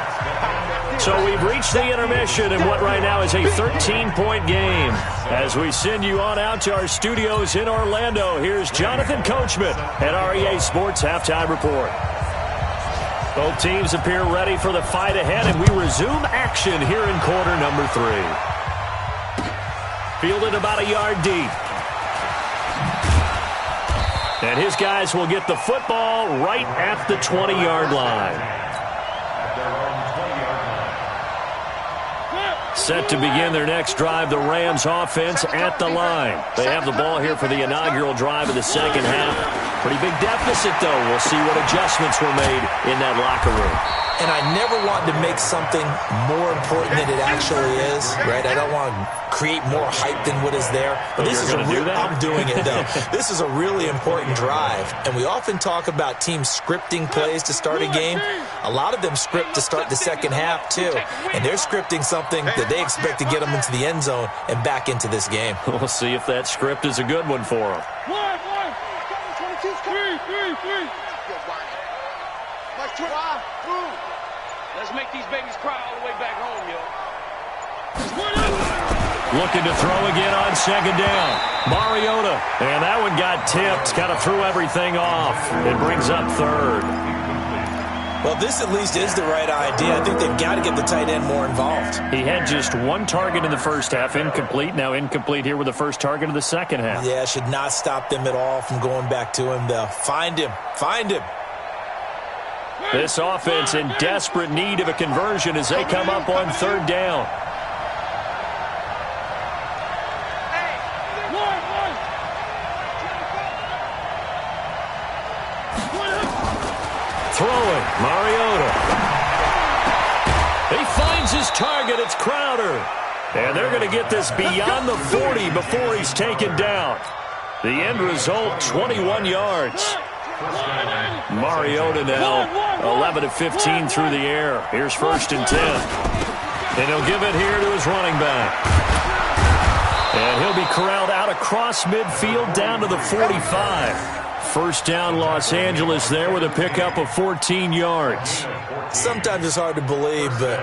So we've reached the intermission in what right now is a 13-point game. As we send you on out to our studios in Orlando, here's Jonathan Coachman at REA Sports Halftime Report. Both teams appear ready for the fight ahead, and we resume action here in quarter number 3. Fielded about a yard deep. And his guys will get the football right at the 20-yard line. Set to begin their next drive, the Rams offense at the line. They have the ball here for the inaugural drive of the second half. Pretty big deficit, though. We'll see what adjustments were made in that locker room. And I never want to make something more important than it actually is, right? I don't want to create more hype than what is there. But this is I'm doing it, though. This is a really important drive. And we often talk about teams scripting plays to start a game. A lot of them script to start the second half, too. And they're scripting something that they expect to get them into the end zone and back into this game. We'll see if that script is a good one for them. 3. Let's make these babies cry all the way back home, yo. Looking to throw again on second down. Mariota. And that one got tipped. Kind of threw everything off. It brings up 3rd. Well, this at least is the right idea. I think they've got to get the tight end more involved. He had just 1 target in the first half. Incomplete. Now incomplete here with the first target of the second half. Yeah, should not stop them at all from going back to him, though. Find him. Find him. This offense in desperate need of a conversion as they come up on 3rd down. Throwing, Mariota. He finds his target. It's Crowder. And they're going to get this beyond the 40 before he's taken down. The end result, 21 yards. Mariota now 11 of 15 through the air. Here's 1st and 10. And he'll give it here to his running back. And he'll be corralled out across midfield down to the 45. First down, Los Angeles there with a pickup of 14 yards. Sometimes it's hard to believe, but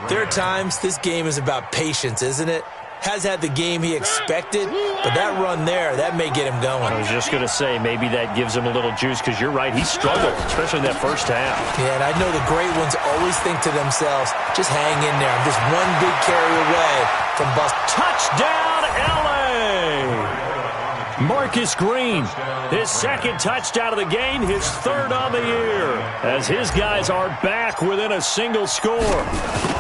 there are times this game is about patience, isn't it? has had the game he expected, but that run there, that may get him going. I was just going to say, maybe that gives him a little juice, because you're right, he struggled, especially in that first half. Yeah, and I know the great ones always think to themselves, just hang in there. I'm just one big carry away from bust. Touchdown, L.A.! Marcus Green, his second touchdown of the game, his third on the year, as his guys are back within a single score.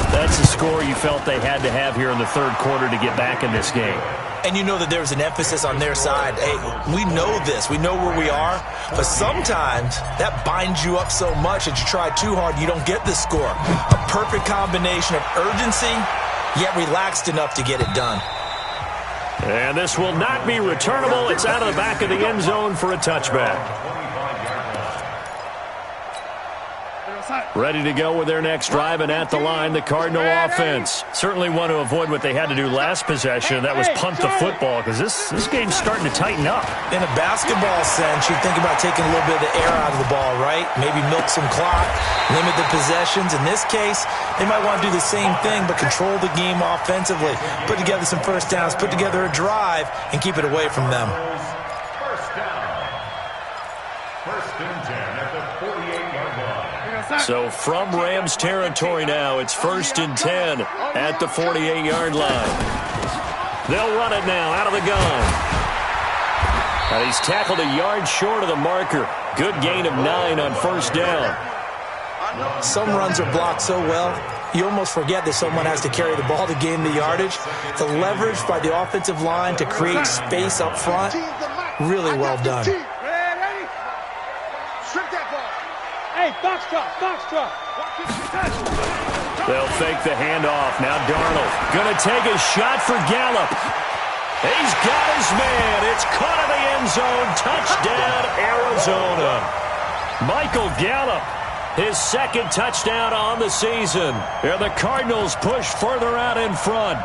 That's the score you felt they had to have here in the third quarter to get back in this game. And you know that there's an emphasis on their side. Hey, we know this. We know where we are. But sometimes that binds you up so much that you try too hard, you don't get the score. A perfect combination of urgency, yet relaxed enough to get it done. And this will not be returnable. It's out of the back of the end zone for a touchback. Ready to go with their next drive, and at the line, the Cardinal offense. Certainly want to avoid what they had to do last possession. That was punt the football, because this game's starting to tighten up. In a basketball sense, you think about taking a little bit of the air out of the ball, right? Maybe milk some clock, limit the possessions. In this case, they might want to do the same thing, but control the game offensively. Put together some first downs, put together a drive, and keep it away from them. First down. First and 10 at the 48-yard line. So from Rams territory now, it's 1st and 10 at the 48-yard line. They'll run it now out of the gun. And he's tackled a yard short of the marker. Good gain of 9 on first down. Some runs are blocked so well, you almost forget that someone has to carry the ball to gain the yardage. The leverage by the offensive line to create space up front, really well done. Hey, Foxtrot. They'll fake the handoff. Now Darnold going to take a shot for Gallup. He's got his man. It's caught in the end zone. Touchdown, Arizona. Michael Gallup, his second touchdown on the season. And the Cardinals push further out in front.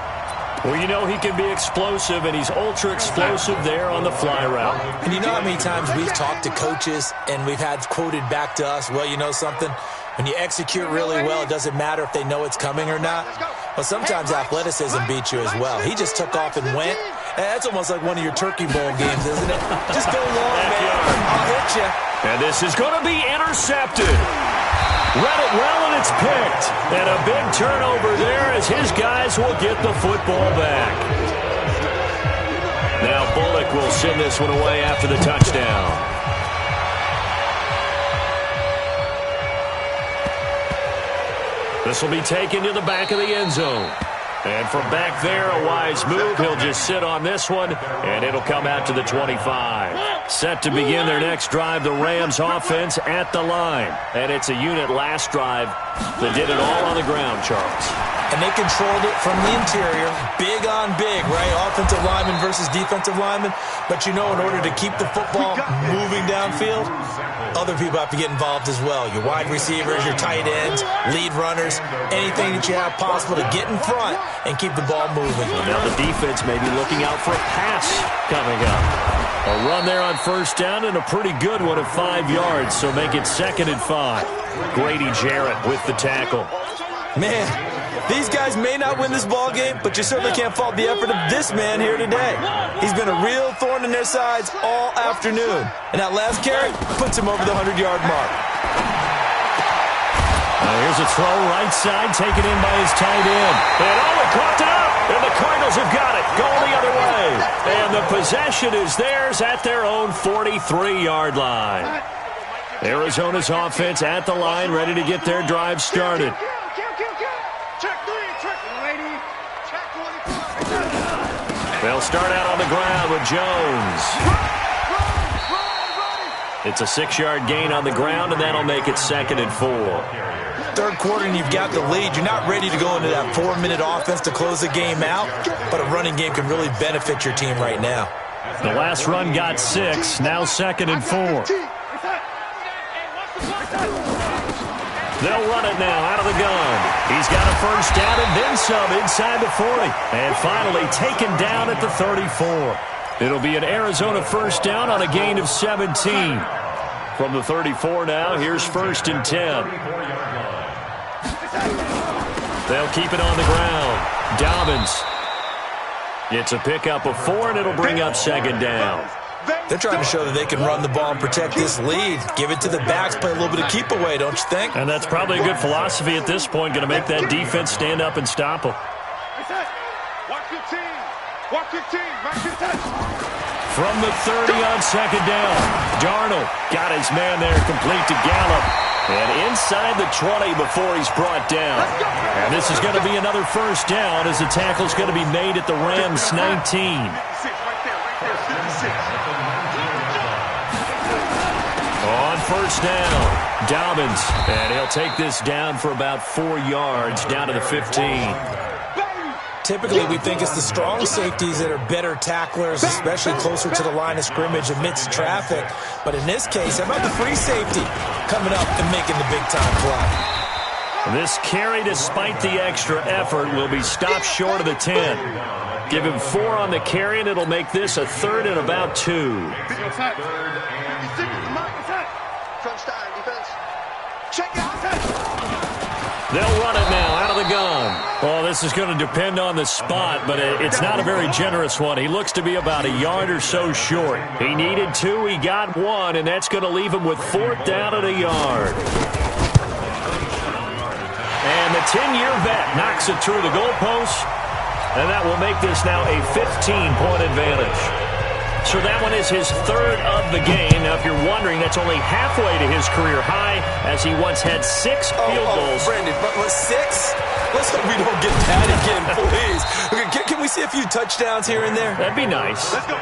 Well, you know he can be explosive, and he's ultra-explosive there on the fly route. And you know how many times we've talked to coaches, and we've had quoted back to us, well, you know something? When you execute really well, it doesn't matter if they know it's coming or not. Well, sometimes athleticism beats you as well. He just took off and went. And that's almost like one of your Turkey Bowl games, isn't it? Just go long, man. I'll hit you. And this is going to be intercepted. Read it well, and it's picked. And a big turnover there as his guys will get the football back. Now Bullock will send this one away after the touchdown. This will be taken to the back of the end zone. And from back there, a wise move. He'll just sit on this one, and it'll come out to the 25. Set to begin their next drive, the Rams offense at the line. And it's a unit last drive that did it all on the ground, Charles. And they controlled it from the interior, big on big, right? Offensive lineman versus defensive lineman. But you know, in order to keep the football moving downfield, other people have to get involved as well. Your wide receivers, your tight ends, lead runners, anything that you have possible to get in front and keep the ball moving. Now the defense may be looking out for a pass coming up. A run there on first down, and a pretty good one at 5 yards, so make it 2nd and 5. Grady Jarrett with the tackle. Man, these guys may not win this ball game, but you certainly can't fault the effort of this man here today. He's been a real thorn in their sides all afternoon. And that last carry puts him over the 100-yard mark. Here's a throw right side, taken in by his tight end. And he caught it up, and the Cardinals have got it, going the other way. And the possession is theirs at their own 43-yard line. Arizona's offense at the line, ready to get their drive started. They'll start out on the ground with Jones. It's a 6-yard gain on the ground, and that'll make it 2nd and 4. Third quarter, and you've got the lead. You're not ready to go into that 4-minute offense to close the game out, but a running game can really benefit your team right now. The last run got 6, now 2nd and 4. They'll run it now out of the gun. He's got a first down and then some inside the 40. And finally taken down at the 34. It'll be an Arizona first down on a gain of 17. From the 34 now, here's 1st and 10. They'll keep it on the ground. Dobbins It's a pickup of 4, and it'll bring up second down. They're trying to show that they can run the ball and protect this lead. Give it to the backs, play a little bit of keep away, don't you think? And that's probably a good philosophy at this point, going to make that defense stand up and stop them. Walk your team. Walk your team. Mark your touch. From the 30 on second down, Darnold got his man there complete to Gallup. And inside the 20 before he's brought down. And this is going to be another first down as the tackle's going to be made at the Rams 19. On first down, Dobbins. And he'll take this down for about 4 yards down to the 15. Typically, we think it's the strong safeties that are better tacklers, especially closer to the line of scrimmage amidst traffic. But in this case, how about the free safety coming up and making the big-time play? This carry, despite the extra effort, will be stopped short of the 10. Give him 4 on the carry, and it'll make this a 3rd and about 2. They'll run it now out of the gun. Well, this is going to depend on the spot, but it's not a very generous one. He looks to be about a yard or so short. He needed 2, he got 1, and that's going to leave him with 4th down at a yard. And the 10-year vet knocks it through the goalpost, and that will make this now a 15-point advantage. So that one is his 3rd of the game. Now, if you're wondering, that's only halfway to his career high, as he once had 6 field goals. Brandon, but 6? Let's hope we don't get that again, please. Okay, can we see a few touchdowns here and there? That'd be nice. Let's go.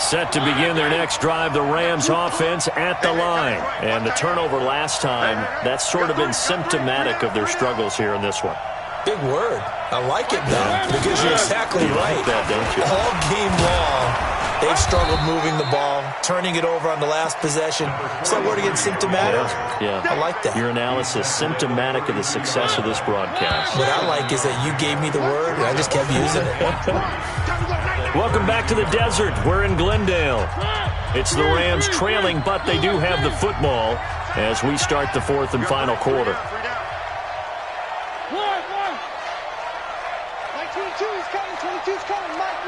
Set to begin their next drive, the Rams offense at the line. And the turnover last time, that's sort of been symptomatic of their struggles here in this one. Big word. I like it, though, because you're exactly right. Like that, don't you? All game long, they've struggled moving the ball, turning it over on the last possession. Is that word again, symptomatic? Yeah. I like that. Your analysis, symptomatic of the success of this broadcast. What I like is that you gave me the word, and I just kept using it. Welcome back to the desert. We're in Glendale. It's the Rams trailing, but they do have the football as we start the 4th and final quarter. 22's coming. 22's coming. Mike,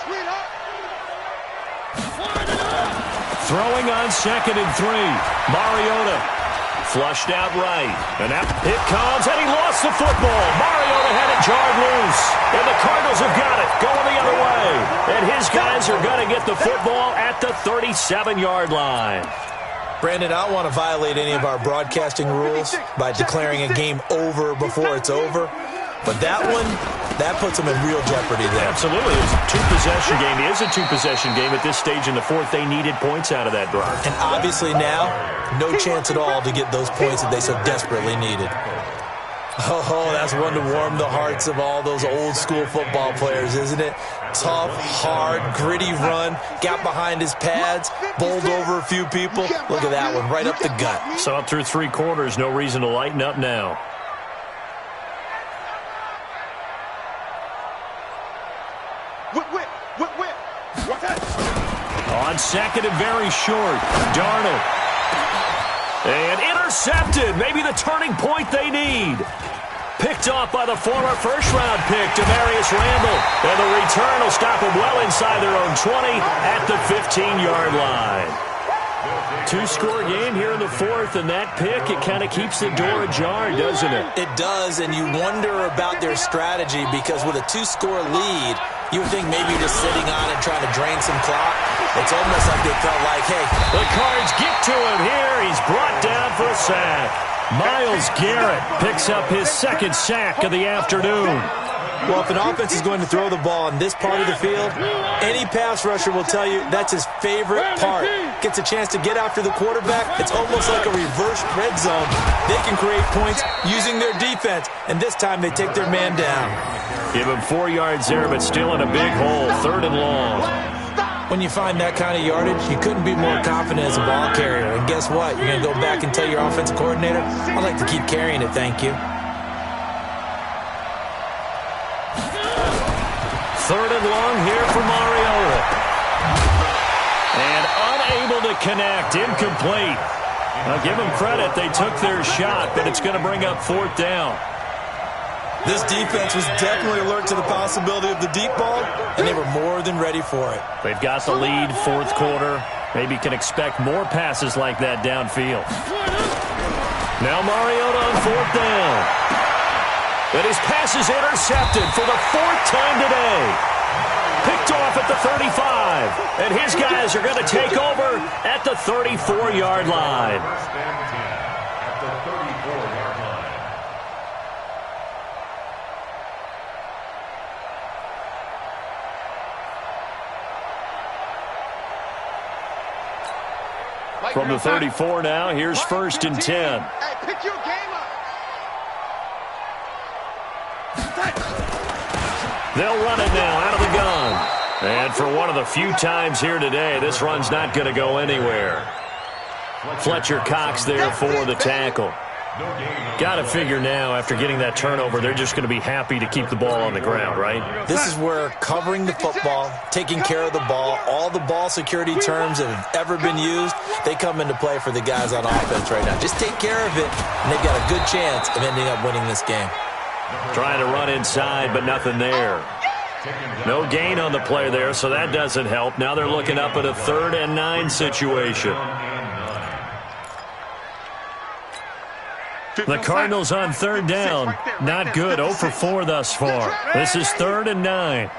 sweetheart. Throwing on 2nd and 3. Mariota flushed out right. And now it comes, and he lost the football. Mariota had it jarred loose. And the Cardinals have got it, going the other way. And his guys are going to get the football at the 37-yard line. Brandon, I don't want to violate any of our broadcasting rules by declaring a game over before it's over. But that one, that puts them in real jeopardy there. Absolutely. It's a 2-possession game. It is a 2-possession game at this stage in the 4th. They needed points out of that drive. And obviously now, no chance at all to get those points that they so desperately needed. Oh, that's one to warm the hearts of all those old-school football players, isn't it? Tough, hard, gritty run, got behind his pads, bowled over a few people. Look at that one, right up the gut. Saw it through 3 quarters, no reason to lighten up now. On 2nd and very short, Darnold. And intercepted, maybe the turning point they need. Picked off by the former first-round pick, Demarius Randall. And the return will stop them well inside their own 20 at the 15-yard line. 2-score game here in the 4th, and that pick, it kind of keeps the door ajar, doesn't it? It does, and you wonder about their strategy because with a 2-score lead, you would think maybe just sitting on and trying to drain some clock. It's almost like they felt like, hey. The Cards get to him here. He's brought down for a sack. Myles Garrett picks up his 2nd sack of the afternoon. Well, if an offense is going to throw the ball on this part of the field, any pass rusher will tell you that's his favorite part. Gets a chance to get after the quarterback. It's almost like a reverse red zone. They can create points using their defense, and this time they take their man down. Give him 4 yards there, but still in a big hole, 3rd and long. When you find that kind of yardage, you couldn't be more confident as a ball carrier. And guess what? You're going to go back and tell your offensive coordinator, I'd like to keep carrying it, thank you. 3rd and long here for Mariota. And unable to connect, incomplete. I'll give them credit. They took their shot, but it's going to bring up 4th down. This defense was definitely alert to the possibility of the deep ball, and they were more than ready for it. They've got the lead, 4th quarter. Maybe can expect more passes like that downfield. Now Mariota on 4th down. And his pass is intercepted for the 4th time today. Picked off at the 35. And his guys are going to take over at the 34-yard line. First and 10 at the 34-yard line. From the 34 now, here's 1st and 10. Hey, pick your game up. They'll run it now out of the gun. And for one of the few times here today, this run's not going to go anywhere. Fletcher Cox there for the tackle. Got to figure now, after getting that turnover, they're just going to be happy to keep the ball on the ground, right? This is where covering the football, taking care of the ball, all the ball security terms that have ever been used, they come into play for the guys on offense right now. Just take care of it, and they've got a good chance of ending up winning this game. Trying to run inside, but nothing there. No gain on the play there, so that doesn't help. Now they're looking up at a 3rd and 9 situation. The Cardinals on 3rd down. Not good. 0 for 4 thus far. This is 3rd and 9.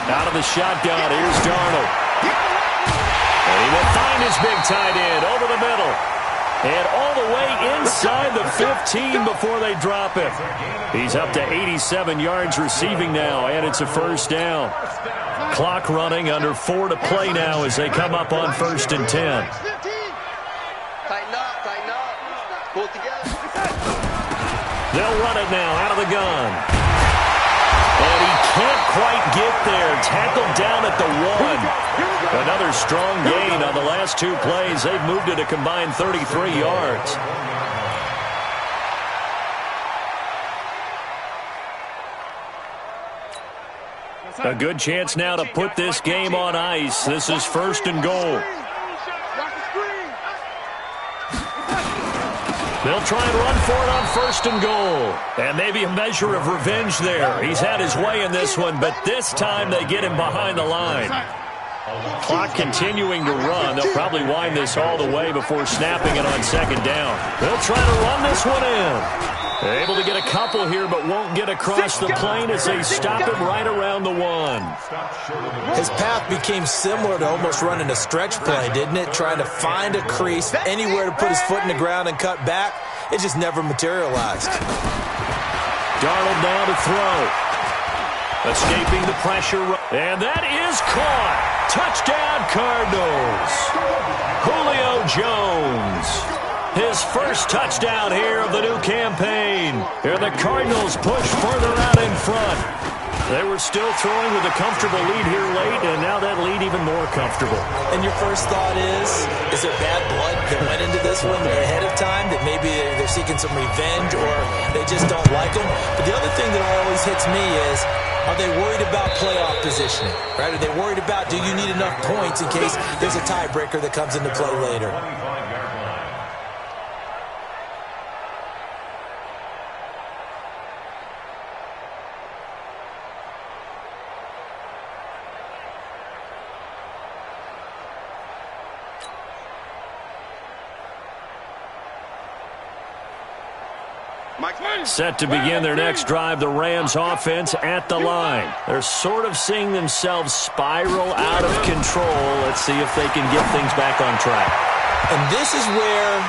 Out of the shotgun. Here's Darnold. And he will find his big tight end over the middle. And all the way inside the 15 before they drop him. He's up to 87 yards receiving now, and it's a 1st down. Clock running, under 4 to play now as they come up on 1st and 10. Tighten up. Pull it together. They'll run it now out of the gun. And he can't quite get there. Tackled down at the 1. Another strong gain on the last 2 plays. They've moved it a combined 33 yards. A good chance now to put this game on ice. This is 1st and goal. They'll try and run for it on 1st and goal. And maybe a measure of revenge there. He's had his way in this one, but this time they get him behind the line. Clock continuing to run. They'll probably wind this all the way before snapping it on 2nd down. They'll try to run this one in. Able to get a couple here, but won't get across the plane as they stop him right around the 1. His path became similar to almost running a stretch play, didn't it? Trying to find a crease, anywhere to put his foot in the ground and cut back. It just never materialized. Darnold now to throw. Escaping the pressure. And that is caught. Touchdown, Cardinals. Julio Jones. His first touchdown here of the new campaign. Here the Cardinals push further out in front. They were still throwing with a comfortable lead here late, and now that lead even more comfortable. And your first thought is there bad blood that went into this one ahead of time, that maybe they're seeking some revenge or they just don't like them? But the other thing that always hits me is, are they worried about playoff positioning? Right? Are they worried about, do you need enough points in case there's a tiebreaker that comes into play later? Set to begin their next drive, the Rams offense at the line. They're sort of seeing themselves spiral out of control. Let's see if they can get things back on track. And this is where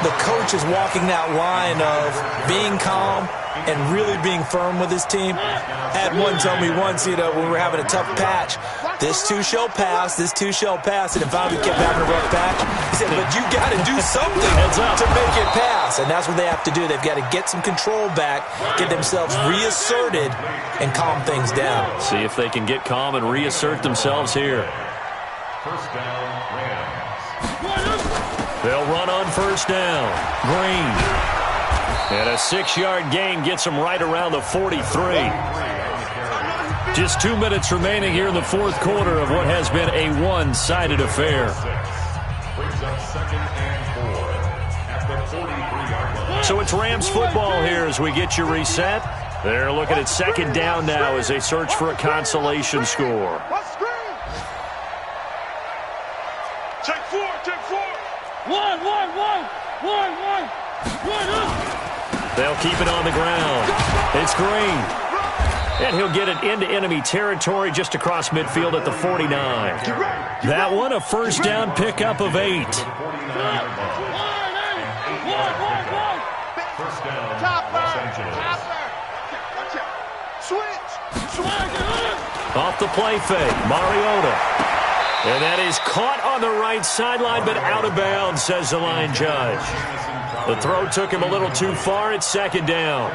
the coach is walking that line of being calm and really being firm with his team. I had one tell me once, when we were having a tough patch, this too shall pass, this too shall pass, and if we kept having a rough patch, he said, but you got to do something to make it pass, and that's what they have to do. They've got to get some control back, get themselves reasserted, and calm things down. See if they can get calm and reassert themselves here. First down, Rams. They'll run on 1st down. Green. And a 6-yard gain gets them right around the 43. Just 2 minutes remaining here in the 4th quarter of what has been a one-sided affair. second and 4 at the 43-yard line. So it's Rams football here as we get you reset. They're looking at second down now as they search for a consolation score. Check four, check four. One. They'll keep it on the ground. It's Green. And he'll get it into enemy territory just across midfield at the 49. That one, a first down pickup of 8. First down, Los Angeles. Off the play fake, Mariota. And that is caught on the right sideline, but out of bounds, says the line judge. The throw took him a little too far. It's second down.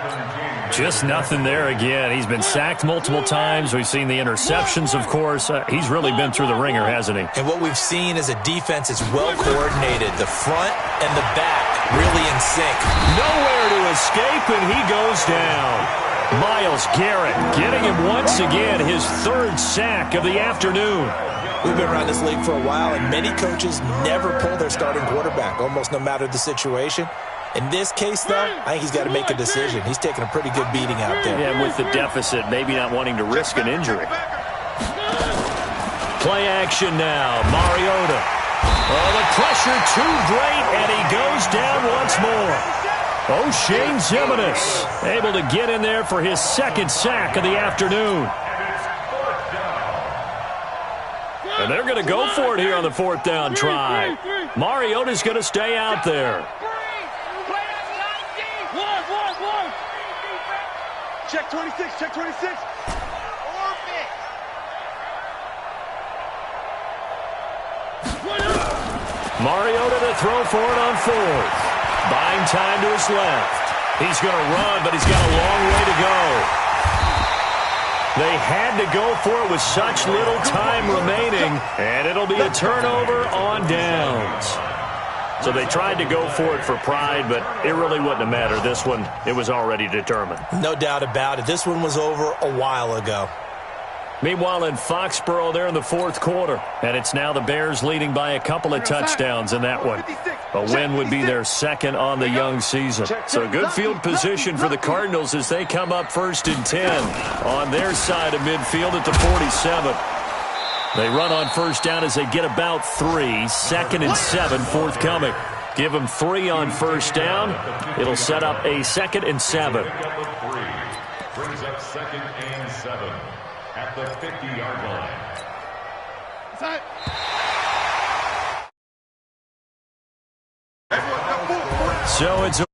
Just nothing there again. He's been sacked multiple times. We've seen the interceptions, of course. He's really been through the ringer, hasn't he? And what we've seen is a defense is well coordinated. The front and the back really in sync. Nowhere to escape, and he goes down. Myles Garrett getting him once again, his third sack of the afternoon. We've been around this league for a while, and many coaches never pull their starting quarterback, almost no matter the situation. In this case, though, I think he's got to make a decision. He's taking a pretty good beating out there. Yeah, with the deficit, maybe not wanting to risk an injury. Play action now, Mariota. Oh, the pressure too great, and he goes down once more. O'Shane Ximines able to get in there for his second sack of the afternoon. And they're going to go for it here on the fourth down try. Mariota's going to stay out there. Check 26, check 26. Mariota to throw for it on fourth. Buying time to his left. He's going to run, but he's got a long way to go. They had to go for it with such little time remaining, and it'll be a turnover on downs. So they tried to go for it for pride, but it really wouldn't have mattered. This one, it was already determined. No doubt about it. This one was over a while ago. Meanwhile, in Foxborough, they're in the fourth quarter, and it's now the Bears leading by a couple of touchdowns in that one. A win would be their second on the young season. So good field position for the Cardinals as they come up first and 10 on their side of midfield at the 47. They run on first down as they get about 3. Second and 7 forthcoming. Give them 3 on first down. It'll set up a second and 7. Brings up second and 7 at the 50-yard line. So it's a